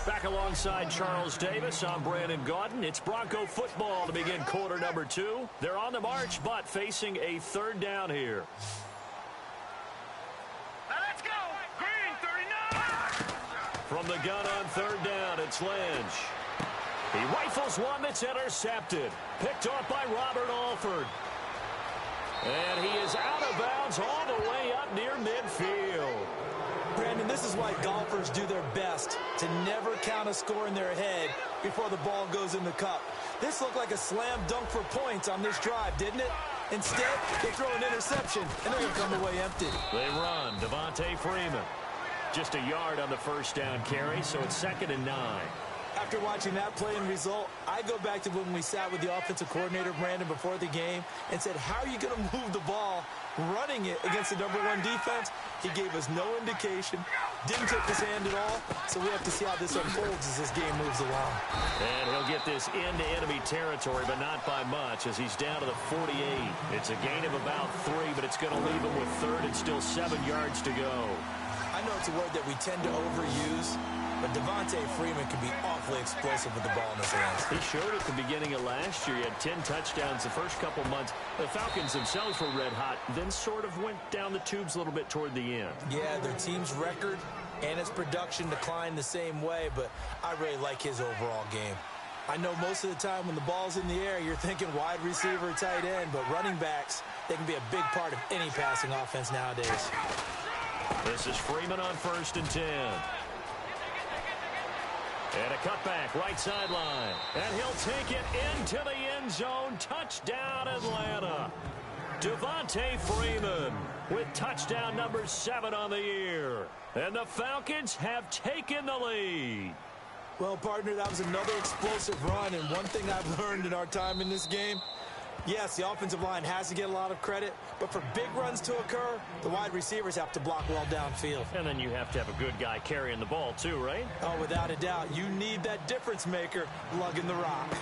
Back alongside Charles Davis, I'm Brandon Gaudin. It's Bronco football to begin quarter number 2. They're on the march, but facing a third down here. Let's go! Green, 39! From the gun on third down, it's Lynch. He rifles one that's intercepted. Picked off by Robert Alford. And he is out of bounds all the way up near midfield. Brandon, this is why golfers do their best to never count a score in their head before the ball goes in the cup. This looked like a slam dunk for points on this drive, didn't it? Instead, they throw an interception, and they're going to come away empty. They run. Devontae Freeman. Just a yard on the first down carry, so it's 2nd and 9. After watching that play and result, I go back to when we sat with the offensive coordinator, Brandon, before the game and said, how are you going to move the ball running it against the #1 defense? He gave us no indication, didn't tip his hand at all, so we have to see how this unfolds as this game moves along. And he'll get this into enemy territory, but not by much, as he's down to the 48. It's a gain of about 3, but it's going to leave him with 3rd and still 7 yards to go. I know it's a word that we tend to overuse, but Devontae Freeman can be awfully explosive with the ball in his hands. He showed at the beginning of last year. He had 10 touchdowns the first couple months. The Falcons themselves were red hot, then sort of went down the tubes a little bit toward the end. Yeah, their team's record and its production declined the same way, but I really like his overall game. I know most of the time when the ball's in the air, you're thinking wide receiver, tight end, but running backs, they can be a big part of any passing offense nowadays. This is Freeman on 1st and 10. And a cutback, right sideline. And he'll take it into the end zone. Touchdown, Atlanta. Devontae Freeman with touchdown number 7 on the year. And the Falcons have taken the lead. Well, partner, that was another explosive run. And one thing I've learned in our time in this game, yes, the offensive line has to get a lot of credit, but for big runs to occur, the wide receivers have to block well downfield. And then you have to have a good guy carrying the ball too, right? Oh, without a doubt. You need that difference maker lugging the rock.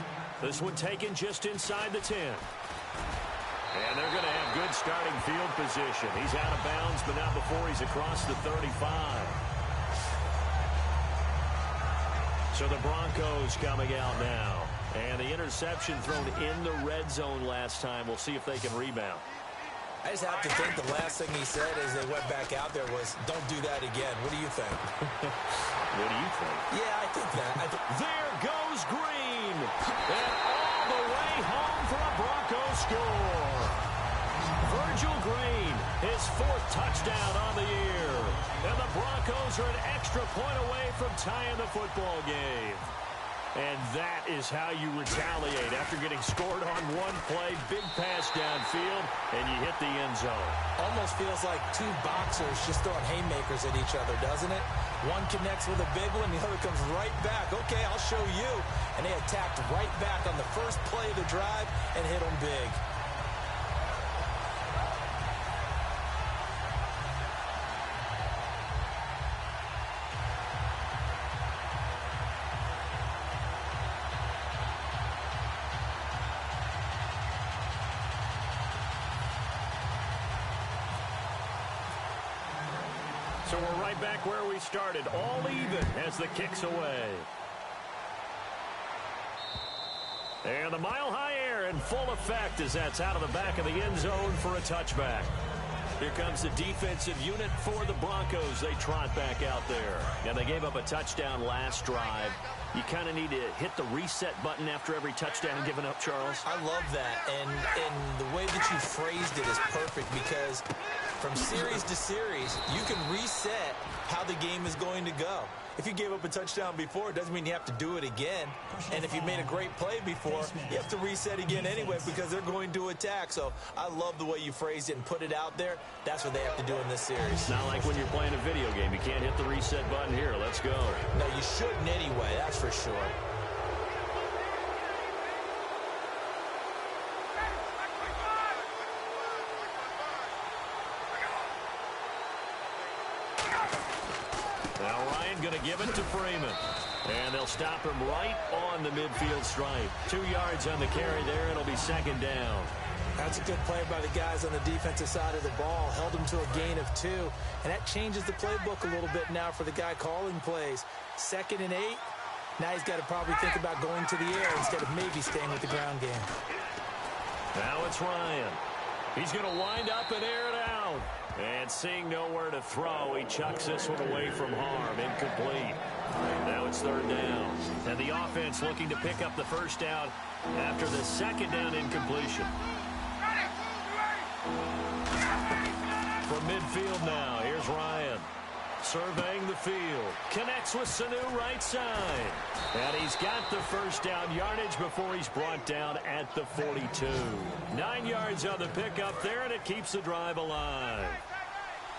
This one taken just inside the 10. And they're going to have good starting field position. He's out of bounds, but not before he's across the 35. So the Broncos coming out now. And the interception thrown in the red zone last time. We'll see if they can rebound. I just have to think the last thing he said as they went back out there was, don't do that again. What do you think? What do you think? Yeah, I think that. There goes Green. And all the way home for a Broncos score. Virgil Green, his 4th touchdown on the year. And the Broncos are an extra point away from tying the football game. And that is how you retaliate after getting scored on one play. Big pass downfield, and you hit the end zone. Almost feels like 2 boxers just throwing haymakers at each other, doesn't it? One connects with a big one, the other comes right back. Okay, I'll show you. And they attacked right back on the first play of the drive and hit them big. So we're right back where we started, all even as the kick's away. And the mile-high air in full effect as that's out of the back of the end zone for a touchback. Here comes the defensive unit for the Broncos. They trot back out there. And they gave up a touchdown last drive. You kind of need to hit the reset button after every touchdown given up, Charles. I love that. And the way that you phrased it is perfect because from series to series, you can reset how the game is going to go. If you gave up a touchdown before, it doesn't mean you have to do it again. And if you made a great play before, you have to reset again anyway because they're going to attack. So I love the way you phrased it and put it out there. That's what they have to do in this series. It's not like when you're playing a video game. You can't hit the reset button here. Let's go. No, you shouldn't anyway. That's for sure. Now Ryan going to give it to Freeman. And they'll stop him right on the midfield stripe. 2 yards on the carry there. It'll be 2nd down. That's a good play by the guys on the defensive side of the ball. Held them to a gain of 2. And that changes the playbook a little bit now for the guy calling plays. 2nd and 8. Now he's got to probably think about going to the air instead of maybe staying with the ground game. Now it's Ryan. He's going to wind up and air it out. And seeing nowhere to throw, he chucks this one away from harm. Incomplete. Now it's third down. And the offense looking to pick up the first down after the second down incompletion. From midfield now, here's Ryan. Surveying the field. Connects with Sanu right side. And he's got the first down yardage before he's brought down at the 42. 9 yards on the pickup there, and it keeps the drive alive.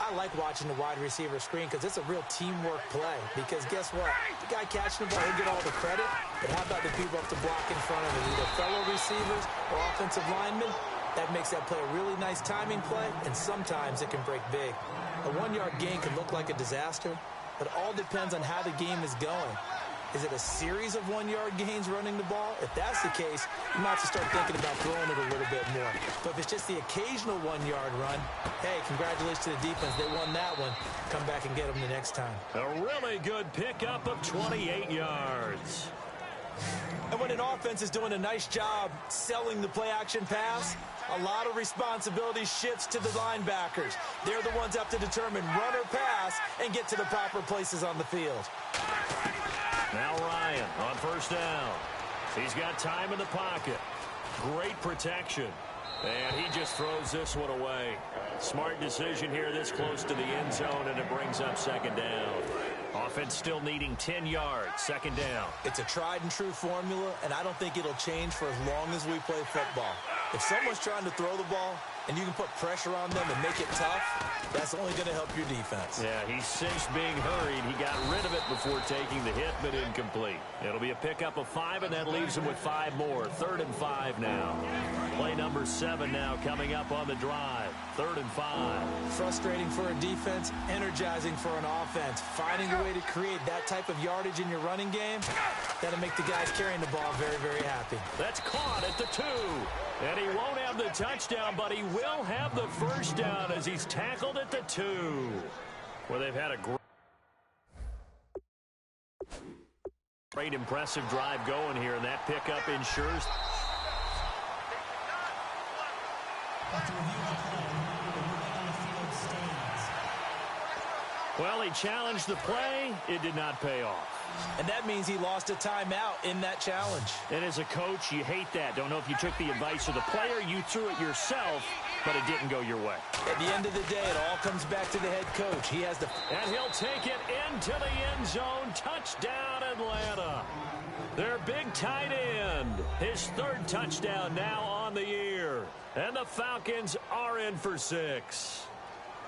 I like watching the wide receiver screen because it's a real teamwork play. Because guess what? The guy catching the ball, he'll get all the credit. But how about the people up the block in front of him? Either fellow receivers or offensive linemen. That makes that play a really nice timing play, and sometimes it can break big. A 1-yard gain can look like a disaster, but it all depends on how the game is going. Is it a series of 1-yard gains running the ball? If that's the case, you might have to start thinking about throwing it a little bit more. But if it's just the occasional 1-yard run, hey, congratulations to the defense. They won that one. Come back and get them the next time. A really good pickup of 28 yards. And when an offense is doing a nice job selling the play-action pass, a lot of responsibility shifts to the linebackers. They're the ones that have to determine run or pass and get to the proper places on the field. Now Ryan on first down. He's got time in the pocket. Great protection. And he just throws this one away. Smart decision here this close to the end zone, and it brings up second down. Offense still needing 10 yards, second down. It's a tried-and-true formula, and I don't think it'll change for as long as we play football. If someone's trying to throw the ball and you can put pressure on them and make it tough, that's only going to help your defense. Yeah, he sensed being hurried. He got rid of it before taking the hit, but incomplete. It'll be a pickup of 5, and that leaves him with 5 more. 3rd and 5 now. Play number 7 now coming up on the drive. 3rd and 5. Frustrating for a defense, energizing for an offense. Finding a way to create that type of yardage in your running game, that'll make the guys carrying the ball very, very happy. That's caught at the 2. And he won't have the touchdown, but he will have the first down as he's tackled at the 2. Where they've had a great impressive drive going here, and that pickup ensures. Well, he challenged the play. It did not pay off. And that means he lost a timeout in that challenge. And as a coach, you hate that. Don't know if you took the advice of the player. You threw it yourself, but it didn't go your way. At the end of the day, it all comes back to the head coach. He has the... And he'll take it into the end zone. Touchdown, Atlanta. Their big tight end. His 3rd touchdown now on the year. And the Falcons are in for 6.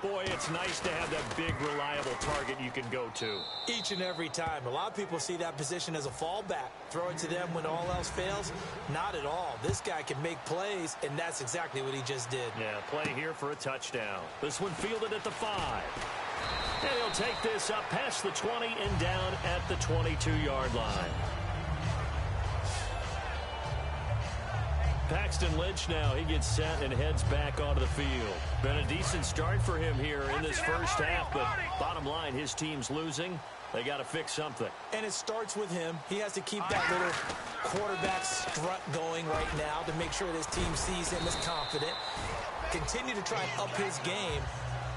Boy, it's nice to have that big, reliable target you can go to. Each and every time. A lot of people see that position as a fallback. Throw it to them when all else fails. Not at all. This guy can make plays, and that's exactly what he just did. Yeah, play here for a touchdown. This one fielded at the 5. And he'll take this up past the 20 and down at the 22-yard line. Paxton Lynch now, he gets set and heads back onto the field. Been a decent start for him here in this first half, but bottom line, his team's losing. They got to fix something. And it starts with him. He has to keep that little quarterback strut going right now to make sure that his team sees him as confident. Continue to try and up his game,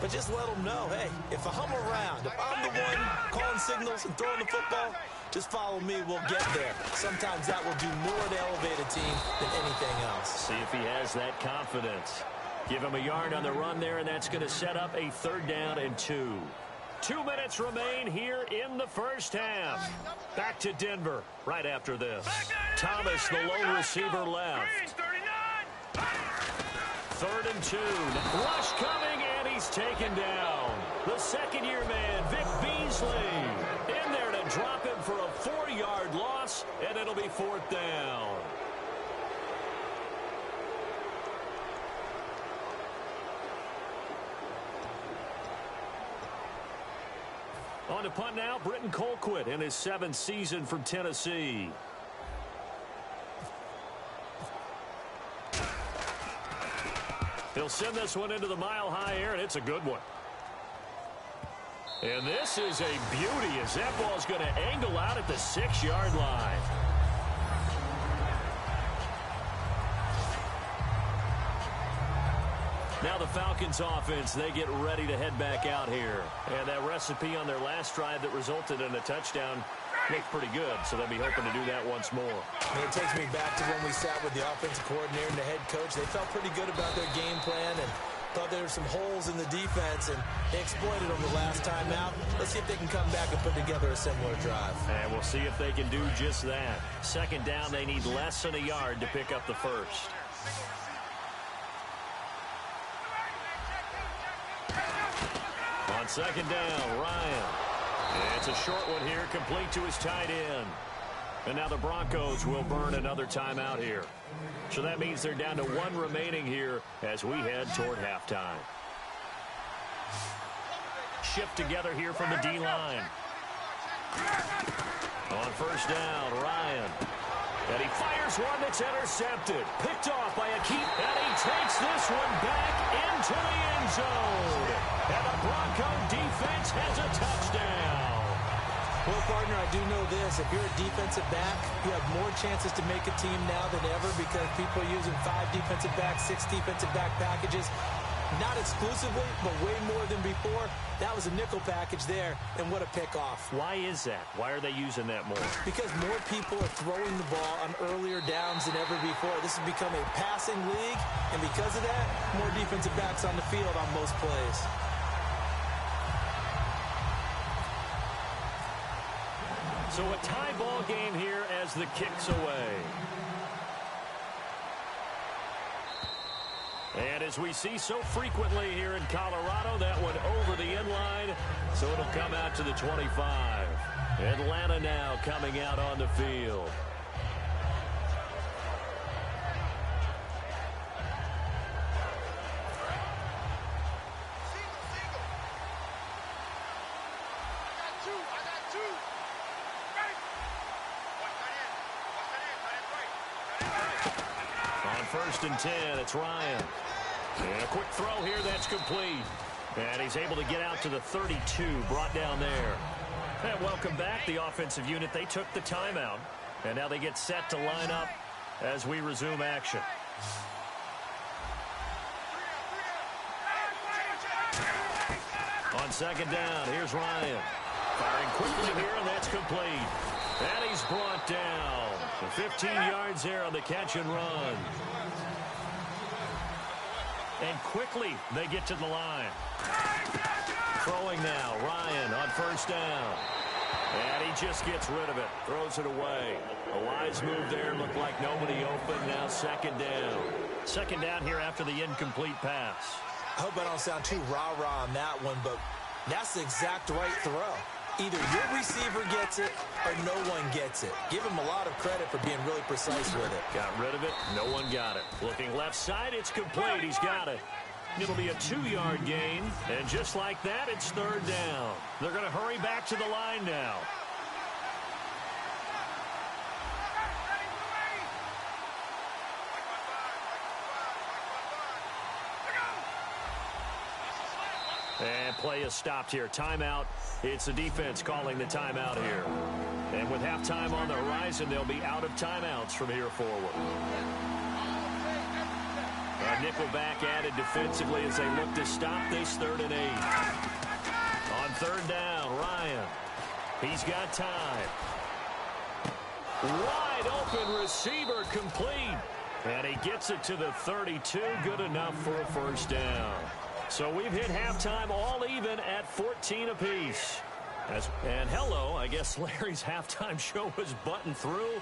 but just let him know, hey, if I'm around, if I'm the one calling signals and throwing the football, just follow me, we'll get there. Sometimes that will do more to elevate a team than anything else. See if he has that confidence. Give him a yard on the run there, and that's going to set up a 3rd down and 2. 2 minutes remain here in the first half. Back to Denver right after this. Thomas, the lone receiver, left. 3rd and 2. Rush coming, and he's taken down. The second-year man, Vic Beasley, in there to drop him for a 4-yard loss, and it'll be 4th down. On to punt now, Britton Colquitt in his 7th season from Tennessee. He'll send this one into the mile-high air, and it's a good one. And this is a beauty as that ball's going to angle out at the 6-yard line. Now the Falcons offense, they get ready to head back out here. And that recipe on their last drive that resulted in a touchdown looked pretty good, so they'll be hoping to do that once more. It takes me back to when we sat with the offensive coordinator and the head coach. They felt pretty good about their game plan and thought there were some holes in the defense, and they exploited them the last time out. Let's see if they can come back and put together a similar drive. And we'll see if they can do just that. Second down, they need less than a yard to pick up the first. On second down, Ryan. It's a short one here, complete to his tight end. And now the Broncos will burn another timeout here. So that means they're down to one remaining here as we head toward halftime. Shift together here from the D-line. On first down, Ryan. And he fires one that's intercepted. Picked off by Akeem. And he takes this one back into the end zone. And the Bronco defense has a touchdown. Well, partner, I do know this. If you're a defensive back, you have more chances to make a team now than ever because people are using 5 defensive backs, 6 defensive back packages. Not exclusively, but way more than before. That was a nickel package there, and what a pickoff. Why is that? Why are they using that more? Because more people are throwing the ball on earlier downs than ever before. This has become a passing league, and because of that, more defensive backs on the field on most plays. So a tie ball game here as the kick's away. And as we see so frequently here in Colorado, that one over the end line, so it'll come out to the 25. Atlanta now coming out on the field. First and 10, it's Ryan. And a quick throw here, that's complete. And he's able to get out to the 32, brought down there. And welcome back, the offensive unit. They took the timeout. And now they get set to line up as we resume action. On second down, here's Ryan. Firing quickly here, and that's complete. And he's brought down. 15 yards there on the catch and run. And quickly they get to the line. Throwing now, Ryan on first down. And he just gets rid of it, throws it away. A wise move there, looked like nobody open. Now second down. Second down here after the incomplete pass. I hope I don't sound too rah-rah on that one, but that's the exact right throw. Either your receiver gets it or no one gets it. Give him a lot of credit for being really precise with it. Got rid of it. No one got it. Looking left side, it's complete. He's got it. It'll be a 2-yard gain. And just like that, it's third down. They're going to hurry back to the line now. And play is stopped here. Timeout. It's the defense calling the timeout here. And with halftime on the horizon, they'll be out of timeouts from here forward. A nickel back added defensively as they look to stop this 3rd and 8. On third down, Ryan. He's got time. Wide open receiver complete. And he gets it to the 32. Good enough for a first down. So we've hit halftime all even at 14 apiece. And hello, I guess Larry's halftime show was buttoned through.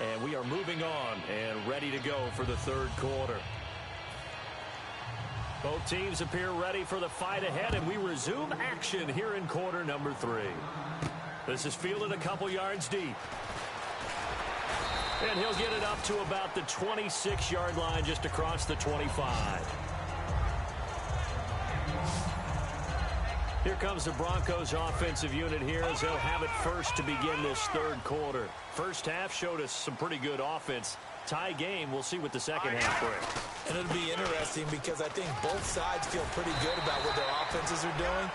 And we are moving on and ready to go for the third quarter. Both teams appear ready for the fight ahead, and we resume action here in quarter number 3. This is fielded a couple yards deep. And he'll get it up to about the 26-yard line just across the 25. Here comes the Broncos offensive unit here as they'll have it first to begin this third quarter. First half showed us some pretty good offense. Tie game, we'll see what the second half brings. And it'll be interesting because I think both sides feel pretty good about what their offenses are doing.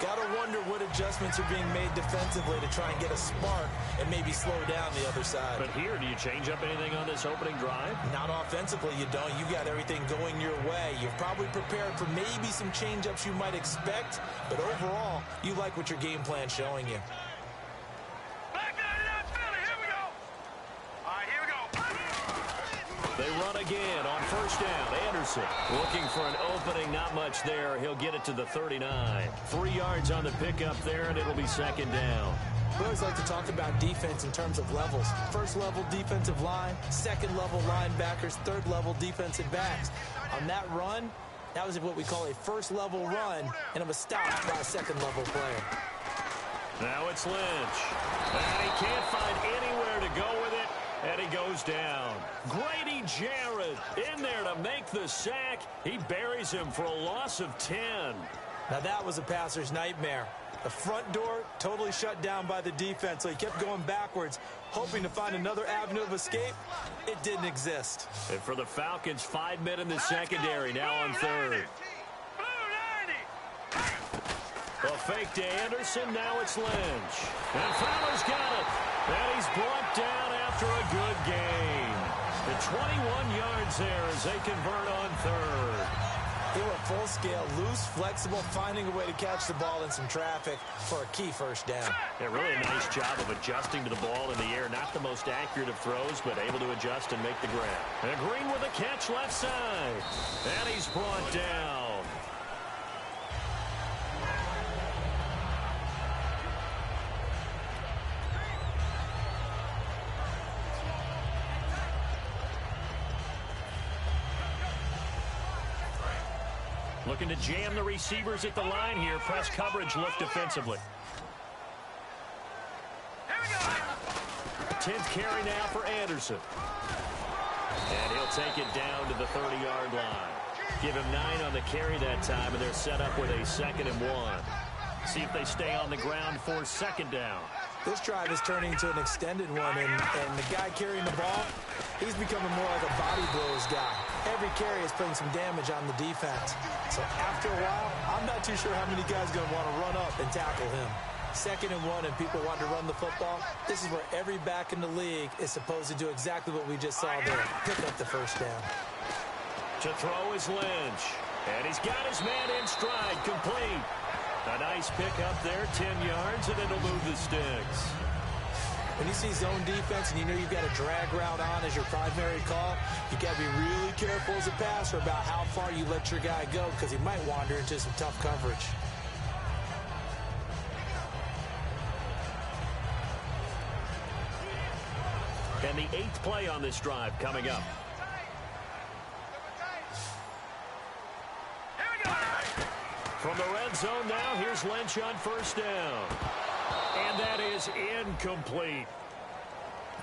Got to wonder what adjustments are being made defensively to try and get a spark and maybe slow down the other side. But here, do you change up anything on this opening drive? Not offensively, you don't. You got everything going your way. You've probably prepared for maybe some change-ups you might expect, but overall, you like what your game plan's showing you. They run again on first down. Anderson looking for an opening. Not much there. He'll get it to the 39. 3 yards on the pickup there, and it'll be second down. We always like to talk about defense in terms of levels. First level defensive line, second level linebackers, third level defensive backs. On that run, that was what we call a first level run, and it was stopped by a second level player. Now it's Lynch. And he can't find anywhere to go with it. And he goes down. Grady Jarrett in there to make the sack. He buries him for a loss of 10. Now that was a passer's nightmare. The front door totally shut down by the defense, so he kept going backwards, hoping to find another avenue of escape. It didn't exist. And for the Falcons, 5 men in the secondary, now on third. A fake to Anderson, now it's Lynch. And Fowler's got it. And he's brought down after a good gain. The 21 yards there as they convert on third. They were full scale, loose, flexible, finding a way to catch the ball in some traffic for a key first down. Yeah, really a nice job of adjusting to the ball in the air. Not the most accurate of throws, but able to adjust and make the grab. And Green with a catch left side. And he's brought down. Looking to jam the receivers at the line here. Press coverage look defensively. 10th carry now for Anderson. And he'll take it down to the 30-yard line. Give him 9 on the carry that time, and they're set up with a 2nd and 1. See if they stay on the ground for 2nd down. This drive is turning into an extended one, and the guy carrying the ball, he's becoming more like a body blows guy. Every carry is putting some damage on the defense. So after a while, I'm not too sure how many guys are going to want to run up and tackle him. 2nd and 1, and people want to run the football. This is where every back in the league is supposed to do exactly what we just saw there. Pick up the first down. To throw is Lynch. And he's got his man in stride, complete. A nice pick up there, 10 yards, and it'll move the sticks. When you see zone defense and you know you've got a drag route on as your primary call, you got to be really careful as a passer about how far you let your guy go, because he might wander into some tough coverage. And the 8th play on this drive coming up. From the red zone now, here's Lynch on first down. And that is incomplete.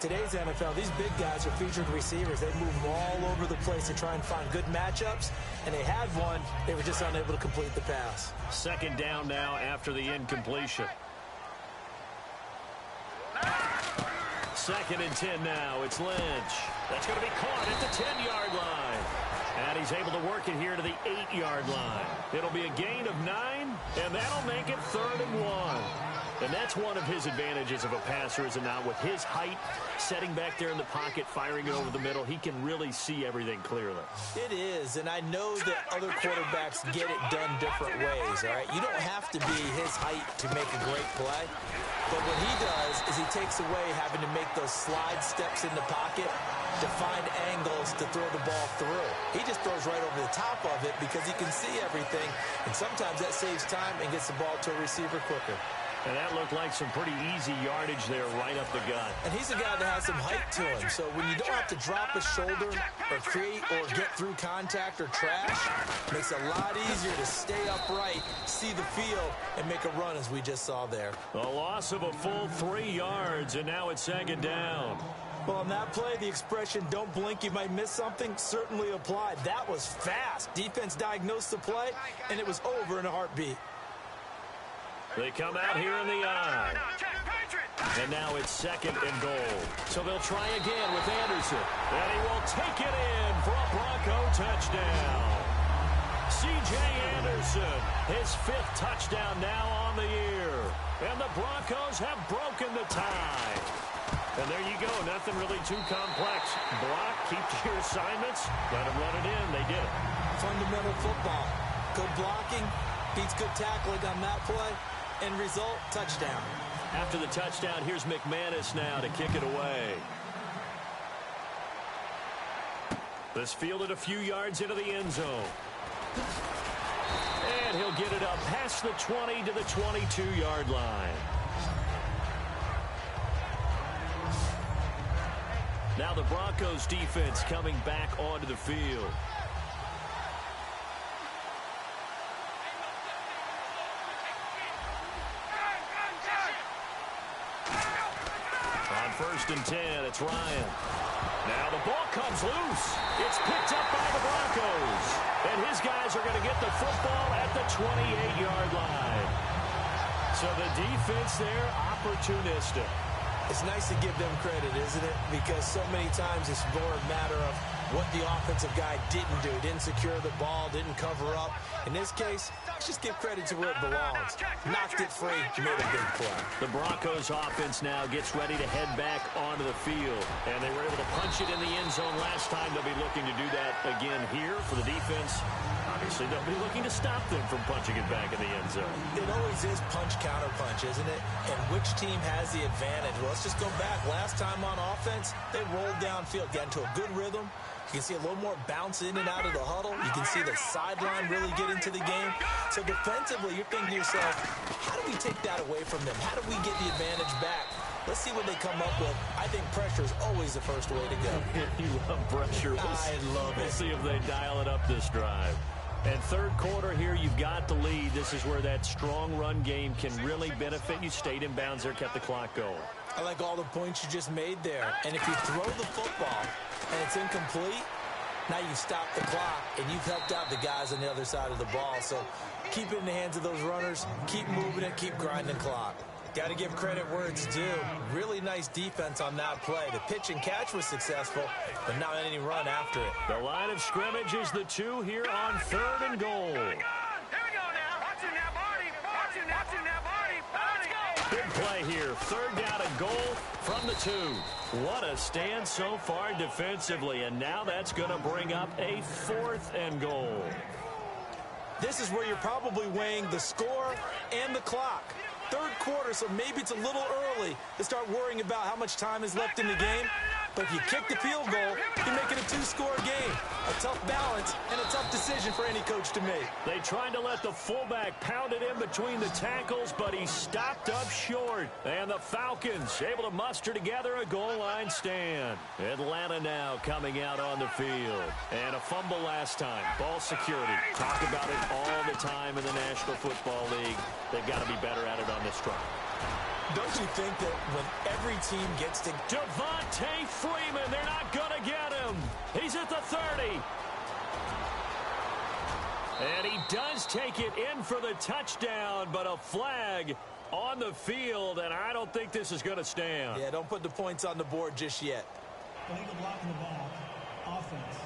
Today's NFL, these big guys are featured receivers. They move all over the place to try and find good matchups, and they had one. They were just unable to complete the pass. 2nd down now after the incompletion. 2nd and 10 now. It's Lynch. That's going to be caught at the 10-yard line. And he's able to work it here to the 8-yard line. It'll be a gain of 9, and that'll make it 3rd and 1. And that's one of his advantages of a passer, is it not? With his height, setting back there in the pocket, firing it over the middle, he can really see everything clearly. It is, and I know that other quarterbacks get it done different ways, all right? You don't have to be his height to make a great play. But what he does is he takes away having to make those slide steps in the pocket to find angles to throw the ball through. He just throws right over the top of it because he can see everything, and sometimes that saves time and gets the ball to a receiver quicker. And that looked like some pretty easy yardage there right up the gut. And he's a guy that has some height to him, so when you don't have to drop a shoulder or create or get through contact or trash, it makes it a lot easier to stay upright, see the field, and make a run as we just saw there. A loss of a full 3 yards, and now it's 2nd down. Well, on that play, the expression, don't blink, you might miss something, certainly applied. That was fast. Defense diagnosed the play, and it was over in a heartbeat. They come out here in the eye. And now it's 2nd and goal. So they'll try again with Anderson. And he will take it in for a Bronco touchdown. C.J. Anderson, his 5th touchdown now on the year. And the Broncos have broken the tie. And there you go. Nothing really too complex. Block, keep to your assignments, let them run it in. They did it. Fundamental football. Good blocking beats good tackling on that play. End result, touchdown. After the touchdown, here's McManus now to kick it away. This fielded a few yards into the end zone. And he'll get it up past the 20 to the 22-yard line. Now the Broncos defense coming back onto the field. On 1st and 10, it's Ryan. Now the ball comes loose. It's picked up by the Broncos. And his guys are going to get the football at the 28-yard line. So the defense there, opportunistic. It's nice to give them credit, isn't it? Because so many times it's more a matter of what the offensive guy didn't do. Didn't secure the ball, didn't cover up. In this case, let's just give credit to where it belongs. Knocked it free, made a big play. The Broncos offense now gets ready to head back onto the field. And they were able to punch it in the end zone last time. They'll be looking to do that again here for the defense. Obviously, they'll be looking to stop them from punching it back in the end zone. It always is punch, counter punch, isn't it? And which team has the advantage? Well, let's just go back. Last time on offense, they rolled downfield, got into a good rhythm. You can see a little more bounce in and out of the huddle. You can see the sideline really get into the game. So defensively, you're thinking to yourself, how do we take that away from them? How do we get the advantage back? Let's see what they come up with. I think pressure is always the first way to go. You love pressure. I love it. We'll see if they dial it up this drive. And 3rd quarter here, you've got the lead. This is where that strong run game can really benefit you. Stayed in bounds there, kept the clock going. I like all the points you just made there. And if you throw the football and it's incomplete, now you've stopped the clock and you've helped out the guys on the other side of the ball. So keep it in the hands of those runners. Keep moving it. Keep grinding clock. Got to give credit where it's due. Really nice defense on that play. The pitch and catch was successful, but not any run after it. The line of scrimmage is the 2 here on 3rd and goal. Here we go now. Watching that body. Watching that body. Let's go. Big play here. 3rd down and goal from the 2. What a stand so far defensively, and now that's going to bring up a 4th and goal. This is where you're probably weighing the score and the clock. 3rd quarter, so maybe it's a little early to start worrying about how much time is left in the game. But if you kick the field goal, you make it a 2-score game. A tough balance and a tough decision for any coach to make. They tried to let the fullback pound it in between the tackles, but he stopped up short. And the Falcons able to muster together a goal line stand. Atlanta now coming out on the field. And a fumble last time. Ball security. Talk about it all the time in the National Football League. They've got to be better at it on this drive. Don't you think that when every team gets to... Devontae Freeman, they're not going to get him. He's at the 30. And he does take it in for the touchdown, but a flag on the field, and I don't think this is going to stand. Yeah, don't put the points on the board just yet. Illegal blocking the ball. Offense.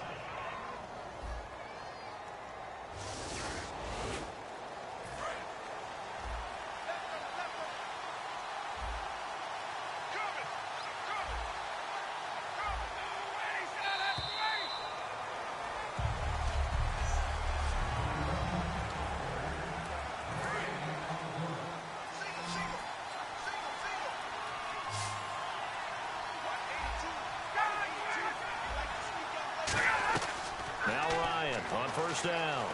On 1st down.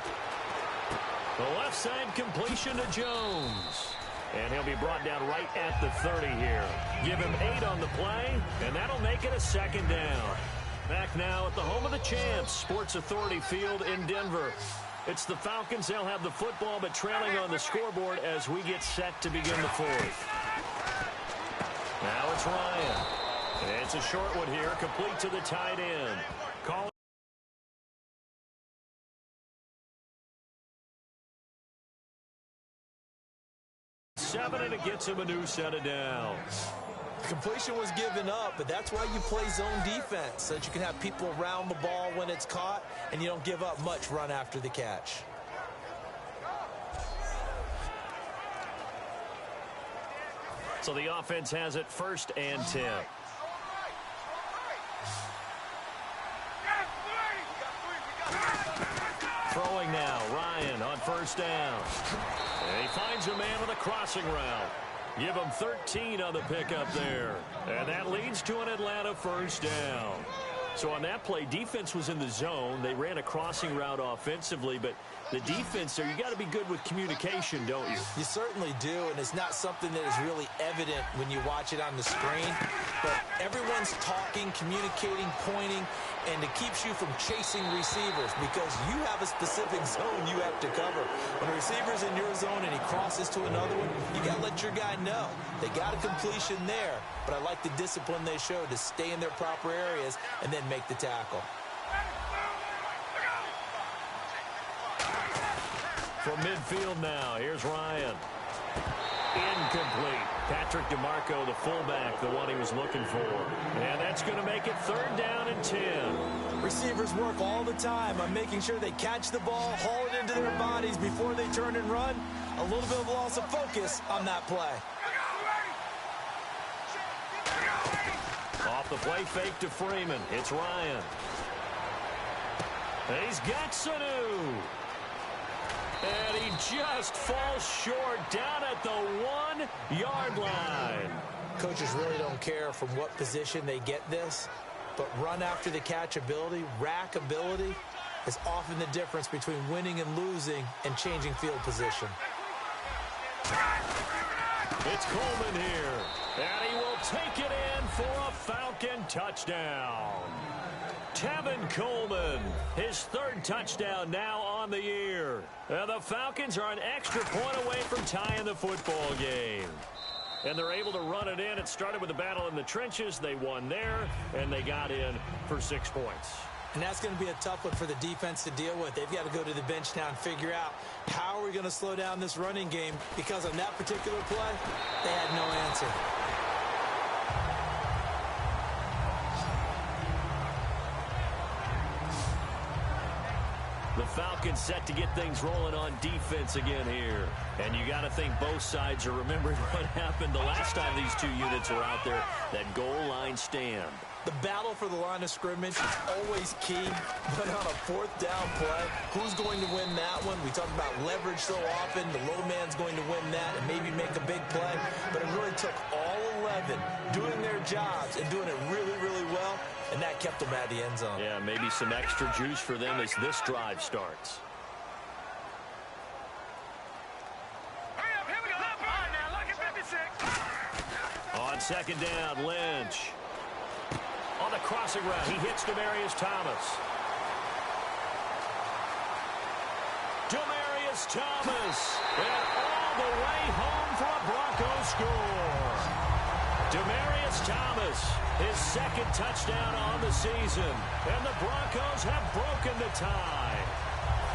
The left side completion to Jones. And he'll be brought down right at the 30 here. Give him 8 on the play, and that'll make it a 2nd down. Back now at the home of the champs, Sports Authority Field in Denver. It's the Falcons. They'll have the football, but trailing on the scoreboard as we get set to begin the 4th. Now it's Ryan. And it's a short one here, complete to the tight end. Call 7, and it gets him a new set of downs. Completion was given up, but that's why you play zone defense, so that you can have people around the ball when it's caught, and you don't give up much run after the catch. So the offense has it 1st and 10. Throwing now, Ryan on 1st down. And he finds a man with a crossing route. Give him 13 on the pickup there. And that leads to an Atlanta 1st down. So on that play, defense was in the zone. They ran a crossing route offensively, but the defense there, you got to be good with communication, don't you? You certainly do, and it's not something that is really evident when you watch it on the screen. But everyone's talking, communicating, pointing, and it keeps you from chasing receivers because you have a specific zone you have to cover. When a receiver's in your zone and he crosses to another one, you got to let your guy know. They got a completion there, but I like the discipline they showed to stay in their proper areas and then make the tackle. From midfield now, here's Ryan. Incomplete. Patrick DeMarco, the fullback, the one he was looking for. And that's going to make it 3rd down and 10. Receivers work all the time on making sure they catch the ball, haul it into their bodies before they turn and run. A little bit of loss of focus on that play. Off the play fake to Freeman. It's Ryan. He's got Sanu. And he just falls short down at the 1-yard line. Coaches really don't care from what position they get this, but run after the catch ability, rack ability, is often the difference between winning and losing and changing field position. It's Coleman here, and he will take it in for a Falcon touchdown. Tevin Coleman, his 3rd touchdown now on the year. And the Falcons are an extra point away from tying the football game. And they're able to run it in. It started with a battle in the trenches. They won there, and they got in for 6 points. And that's going to be a tough one for the defense to deal with. They've got to go to the bench now and figure out how are we going to slow down this running game, because on that particular play, they had no answer. The Falcons set to get things rolling on defense again here. And you got to think both sides are remembering what happened the last time these two units were out there, that goal line stand. The battle for the line of scrimmage is always key, but on a 4th down play, who's going to win that one? We talk about leverage so often. The low man's going to win that and maybe make a big play, but it really took all 11 doing their jobs and doing it really, really well, and that kept them at the end zone. Yeah, maybe some extra juice for them as this drive starts. Here we go. All right, now look at 56. On 2nd down, Lynch. On the crossing route, he hits Demaryius Thomas. Demaryius Thomas, and all the way home for a Broncos score. Demaryius Thomas, his 2nd touchdown on the season, and the Broncos have broken the tie.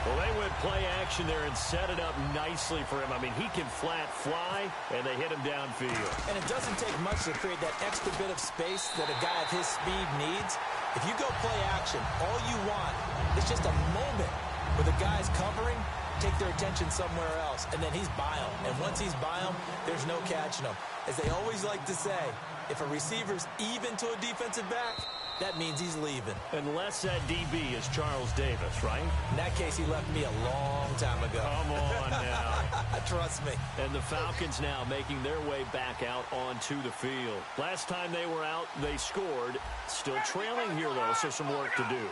Well, they went play action there and set it up nicely for him. I mean, he can flat fly, and they hit him downfield. And it doesn't take much to create that extra bit of space that a guy of his speed needs. If you go play action, all you want is just a moment where the guy's covering, take their attention somewhere else, and then he's by him. And once he's by him, there's no catching him. As they always like to say, if a receiver's even to a defensive back, that means he's leaving. Unless that DB is Charles Davis, right? In that case, he left me a long time ago. Come on now. Trust me. And the Falcons now making their way back out onto the field. Last time they were out, they scored. Still trailing here, though, so some work to do.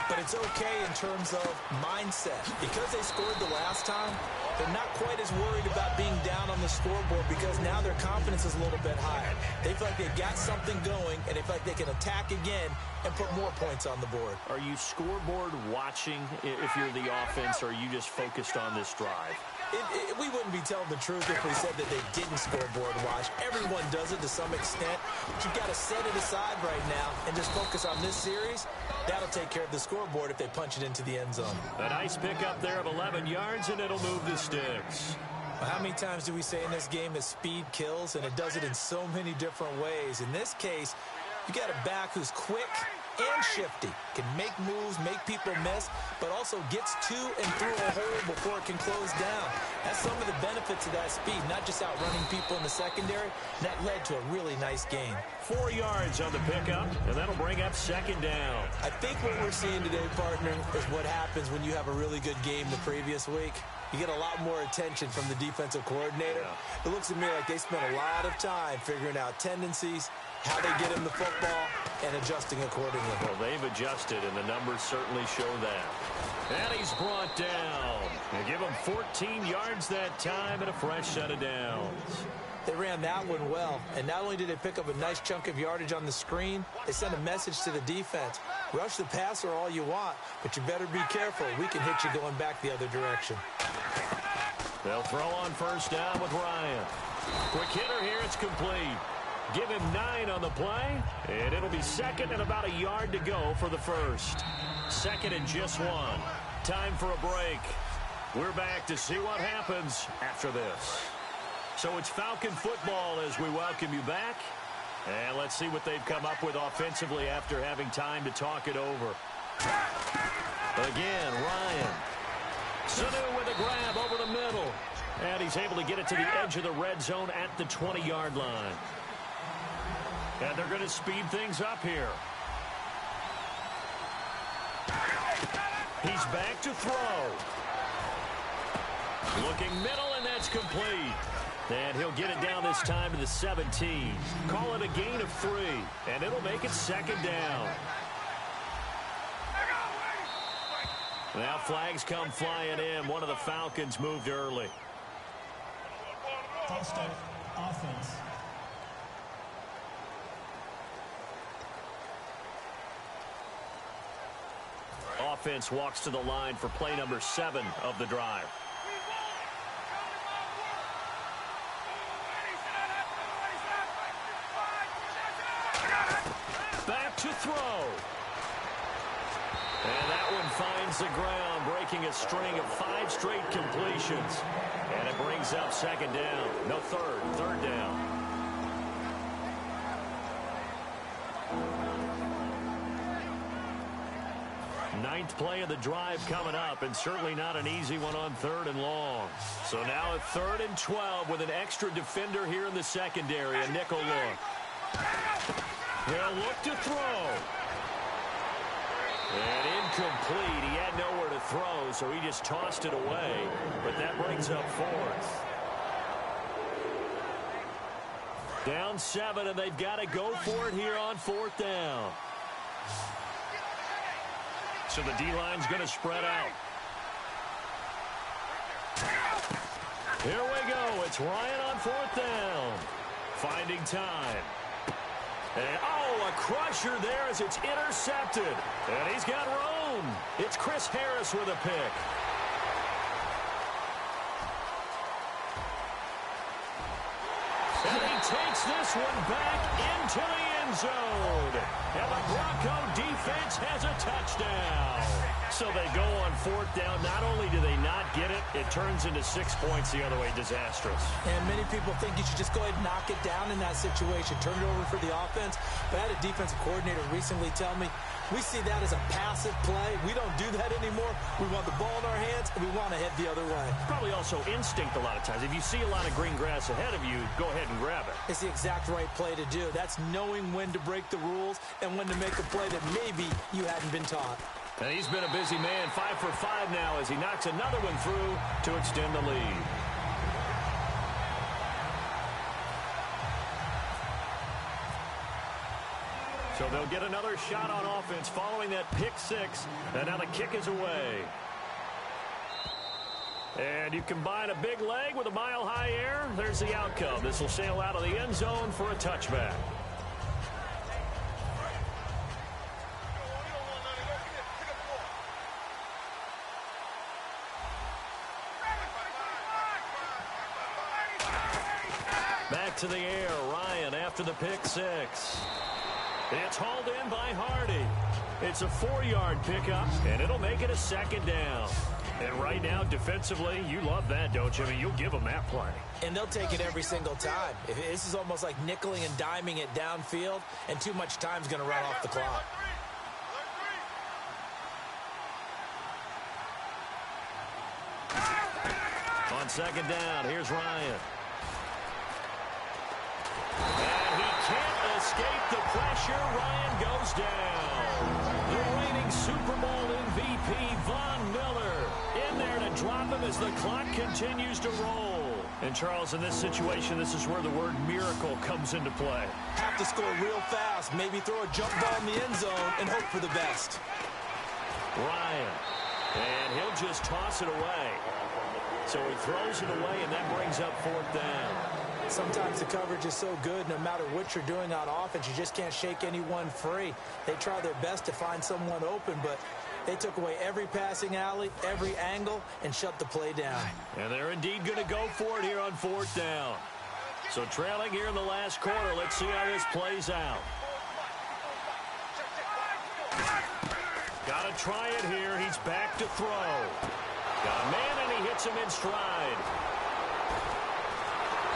But it's okay in terms of mindset. Because they scored the last time, they're not quite as worried about being down on the scoreboard because now their confidence is a little bit higher. They feel like they've got something going, and they feel like they can attack again and put more points on the board. Are you scoreboard watching if you're the offense, or are you just focused on this drive? We wouldn't be telling the truth if we said that they didn't scoreboard watch. Everyone does it to some extent. But you've got to set it aside right now and just focus on this series. That'll take care of the scoreboard if they punch it into the end zone. A nice pickup there of 11 yards, and it'll move the sticks. Well, how many times do we say in this game that speed kills, and it does it in so many different ways? In this case, You got a back who's quick and shifty, can make moves, make people miss, but also gets to and through a hole before it can close down. That's some of the benefits of that speed, not just outrunning people in the secondary. That led to a really nice game. 4 yards on the pickup, and that'll bring up second down. I think what we're seeing today, partner, is what happens when you have a really good game the previous week. You get a lot more attention from the defensive coordinator. It looks to me like they spent a lot of time figuring out tendencies, how they get him the football, and adjusting accordingly. Well, they've adjusted, and the numbers certainly show that. And he's brought down. They give him 14 yards that time and a fresh set of downs. They ran that one well, and not only did they pick up a nice chunk of yardage on the screen, they sent a message to the defense. Rush the passer all you want, but you better be careful. We can hit you going back the other direction. They'll throw on first down with Ryan. Quick hitter here, it's complete. Give him 9 on the play, and it'll be second and about a yard to go for the first. Second and just 1. Time for a break. We're back to see what happens after this. So it's Falcon football as we welcome you back. And let's see what they've come up with offensively after having time to talk it over. Again, Ryan. Sanu with a grab over the middle. And he's able to get it to the edge of the red zone at the 20-yard line. And they're going to speed things up here. He's back to throw. Looking middle, and that's complete. And he'll get it down this time to the 17. Call it a gain of 3, and it'll make it second down. Now flags come flying in. One of the Falcons moved early. False start, offense. Offense walks to the line for play number 7 of the drive. Back to throw. And that one finds the ground, breaking a string of 5 straight completions. And it brings up second down. No, third down. Ninth play of the drive coming up, and certainly not an easy one on 3rd and long. So now a 3rd and 12 with an extra defender here in the secondary, a nickel look. They'll look to throw. And incomplete. He had nowhere to throw, so he just tossed it away. But that brings up 4th. Down 7, and they've got to go for it here on 4th down. So the D-line's going to spread out. Here we go. It's Ryan on 4th down. Finding time. And, a crusher there as it's intercepted. And he's got room. It's Chris Harris with a pick. And he takes this one back into the end zone. And the Bronco defense has a touchdown. So they go on 4th down. Not only do they not get it, it turns into 6 points the other way. Disastrous. And many people think you should just go ahead and knock it down in that situation. Turn it over for the offense. But I had a defensive coordinator recently tell me, we see that as a passive play. We don't do that anymore. We want the ball in our hands, and we want to head the other way. Probably also instinct a lot of times. If you see a lot of green grass ahead of you, go ahead and grab it. It's the exact right play to do. That's knowing when to break the rules and when to make a play that maybe you hadn't been taught. And he's been a busy man, 5 for 5 now as he knocks another one through to extend the lead. So they'll get another shot on offense following that pick 6, and now the kick is away. And you combine a big leg with a mile-high air, there's the outcome. This will sail out of the end zone for a touchback. Back to the air, Ryan after the pick 6. It's hauled in by Hardy. It's a 4-yard pickup, and it'll make it a second down. And right now, defensively, you love that, don't you? I mean, you'll give them that play. And they'll take it every single time. This is almost like nickeling and diming it downfield, and too much time's going to run off the clock. On second down, here's Ryan. And he can't escape the pressure. Ryan goes down. The reigning Super Bowl MVP, Von Miller, in there to drop him as the clock continues to roll. And, Charles, in this situation, this is where the word miracle comes into play. Have to score real fast, maybe throw a jump ball in the end zone and hope for the best. Ryan, and he'll just toss it away. So he throws it away, and that brings up fourth down. Sometimes the coverage is so good, no matter what you're doing on offense, you just can't shake anyone free. They try their best to find someone open, but they took away every passing alley, every angle, and shut the play down. And they're indeed going to go for it here on fourth down. So trailing here in the last quarter, let's see how this plays out. Got to try it here. He's back to throw. Got a man, and he hits him in stride.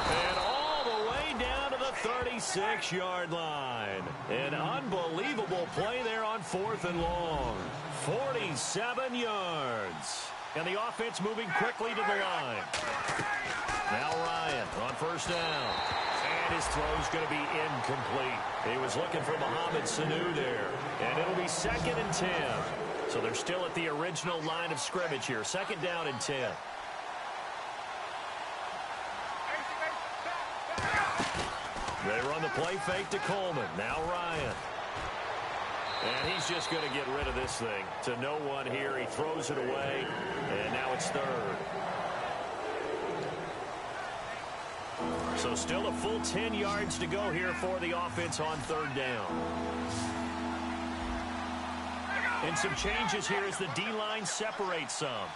And all the way down to the 36-yard line. An unbelievable play there on fourth and long. 47 yards. And the offense moving quickly to the line. Now Ryan on first down. And his throw's going to be incomplete. He was looking for Mohamed Sanu there. And it'll be 2nd and 10. So they're still at the original line of scrimmage here. 2nd down and 10. They run the play fake to Coleman. Now Ryan. And he's just going to get rid of this thing. To no one here. He throws it away. And now it's 3rd. So still a full 10 yards to go here for the offense on 3rd down. And some changes here as the D-line separates some.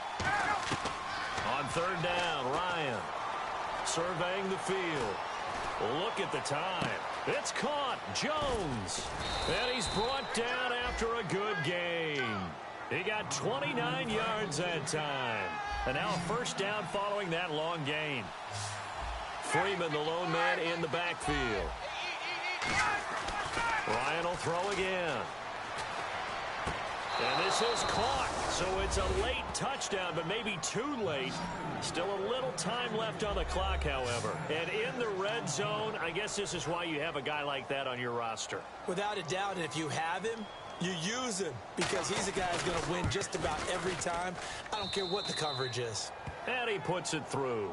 On 3rd down, Ryan surveying the field. Look at the time. It's caught. Jones. And he's brought down after a good game. He got 29 yards that time. And now a first down following that long gain. Freeman, the lone man in the backfield. Ryan will throw again. And this is caught. So it's a late touchdown, but maybe too late. Still a little time left on the clock, however. And in the red zone, I guess this is why you have a guy like that on your roster. Without a doubt, and if you have him, you use him because he's a guy who's going to win just about every time. I don't care what the coverage is. And he puts it through.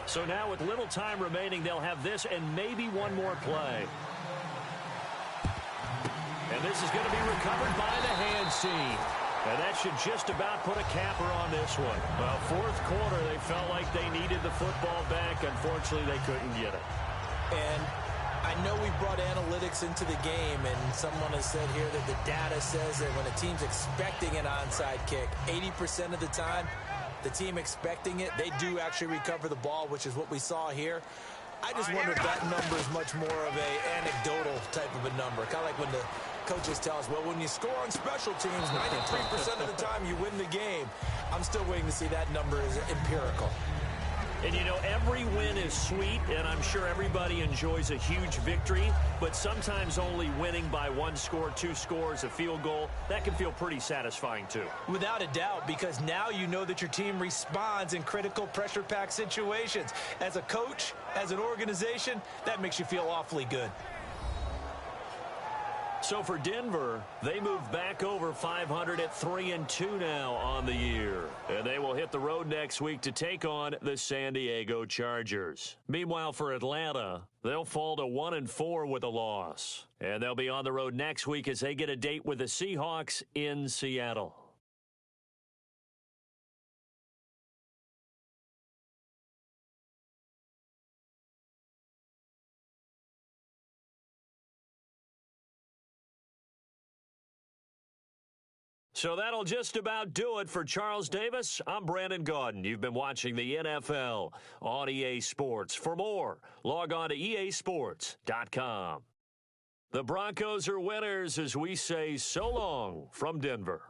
So now with little time remaining, they'll have this and maybe one more play. And this is going to be recovered by the hands team. And that should just about put a capper on this one. Well, 4th quarter, they felt like they needed the football back. Unfortunately, they couldn't get it. And I know we brought analytics into the game, and someone has said here that the data says that when a team's expecting an onside kick, 80% of the time, the team expecting it, they do actually recover the ball, which is what we saw here. I just wonder if that number is much more of a anecdotal type of a number. Kind of like when the coaches tell us, well, when you score on special teams, 93% of the time you win the game. I'm still waiting to see that number is empirical. And, you know, every win is sweet, and I'm sure everybody enjoys a huge victory, but sometimes only winning by 1 score, 2 scores, a field goal, that can feel pretty satisfying too. Without a doubt, because now you know that your team responds in critical pressure-packed situations. As a coach, as an organization, that makes you feel awfully good. So for Denver, they move back over 500 at 3-2 now on the year. And they will hit the road next week to take on the San Diego Chargers. Meanwhile, for Atlanta, they'll fall to 1-4 with a loss. And they'll be on the road next week as they get a date with the Seahawks in Seattle. So that'll just about do it for Charles Davis. I'm Brandon Gaudin. You've been watching the NFL on EA Sports. For more, log on to easports.com. The Broncos are winners as we say so long from Denver.